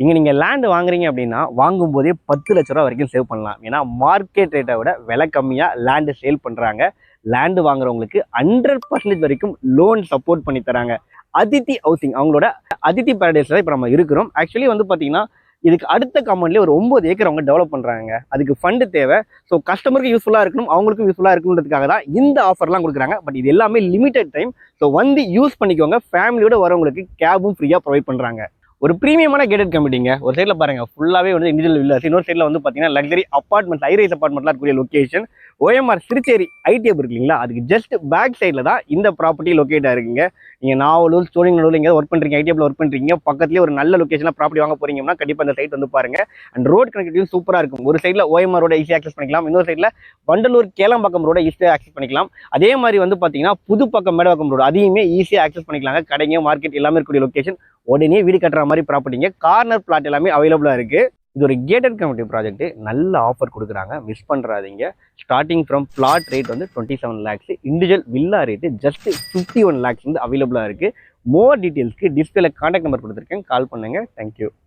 இங்கே நீங்கள் லேண்டு வாங்குறீங்க அப்படின்னா வாங்கும்போதே 10 லட்ச ரூபா வரைக்கும் சேவ் பண்ணலாம். ஏன்னா மார்க்கெட் ரேட்டை விட விலை கம்மியாக லேண்டு சேல் பண்ணுறாங்க. லேண்டு வாங்குறவங்களுக்கு 100% வரைக்கும் லோன் சப்போர்ட் பண்ணி தராங்க. அதித்தி ஹவுசிங் அவங்களோட அதித்தி பேரடைஸில் இப்போ நம்ம இருக்கிறோம். ஆக்சுவலி வந்து பார்த்தீங்கன்னா இதுக்கு அடுத்த கம்பெனிலே ஒரு 9 ஏக்கர் அவங்க டெவலப் பண்ணுறாங்க. அதுக்கு ஃபண்டு தேவை. ஸோ கஸ்டமருக்கு யூஸ்ஃபுல்லாக இருக்கணும், அவங்களுக்கும் யூஸ்ஃபுல்லாக இருக்கணுன்றதுக்காக தான் இந்த ஆஃபர்லாம் கொடுக்குறாங்க. பட் இது எல்லாமே லிமிடெட் டைம். ஸோ வந்து யூஸ் பண்ணிக்கோங்க. ஃபேமிலியோட வரவங்களுக்கு கேபும் ஃப்ரீயாக ப்ரொவைட் பண்ணுறாங்க. ஒரு ப்ரீமியமான கேட்டட் கம்யூனிட்டிங்க. ஒரு சைடில் பாருங்கள் ஃபுல்லாகவே வந்து இண்டிவிஜுவல் வில்லாஸ், இன்னொரு சைடில் வந்து பார்த்தீங்கன்னா லக்ஸரி அப்பார்ட்மெண்ட்ஸ், ஹைரைஸ் அப்பார்ட்மெண்ட்லாம் இருக்கக்கூடிய லொக்கேஷன். ஓஎம்ஆர் திருச்சேரி ஐடிஎப் இருக்கு இல்லைங்களா, அதுக்கு ஜஸ்ட் பேக் சைடில் தான் இந்த ப்ராப்பர்ட்டி லொக்கேட் ஆகிருக்குங்க. நீங்கள் நாவலூர், சோழிங்கநல்லூர் எங்கேயாவது ஒர்க் பண்ணுறீங்க, ஐடிஎப்பில் ஒர்க் பண்ணுறீங்க, பக்கத்துலேயே ஒரு நல்ல லொக்கேஷனில் ப்ராப்பர்ட்டி வாங்க போகிறீங்கன்னா கண்டிப்பாக இந்த சைட் வந்து பாருங்கள். அண்ட் ரோட் கனெக்டிவிட்டியும் சூப்பராக இருக்கும். ஒரு சைடில் ஓஎம்ஆர் ரோட ஈஸியாக ஆக்சஸ் பண்ணிக்கலாம், இன்னொரு சைடில் வண்டலூர் கேளம்பாக்கம் ரோட ஈஸியாக ஆக்சஸ் பண்ணிக்கலாம். அதே மாதிரி வந்து பார்த்தீங்கன்னா புதுப்பக்கம் மேடவாக்கம் ரோடு அதையுமே ஈஸியாக ஆக்சஸ் பண்ணிக்கலாங்க. கடைங்க, மார்க்கெட் எல்லாமே இருக்கக்கூடிய லொக்கேஷன். உடனே வீடு கட்டுற மாதிரி ப்ராப்பர்ட்டிங்க. கார்னர் பிளாட் எல்லாமே அவைலபிளாக இருக்குது. இது ஒரு கேட்டட் கம்யூனிட்டி ப்ராஜெக்ட். நல்ல ஆஃபர் கொடுக்குறாங்க, மிஸ் பண்ணுறாதீங்க. ஸ்டார்டிங் ஃப்ரம் பிளாட் ரேட் வந்து 27 lakhs, individual villa rate just 51 lakhs வந்து அவைலபிளாக இருக்குது. மோர் டீட்டெயில்ஸ்க்கு டிஸ்பிளேல கான்டாக்ட் நம்பர் கொடுத்துருக்கேன், கால் பண்ணுங்கள். தேங்க்யூ.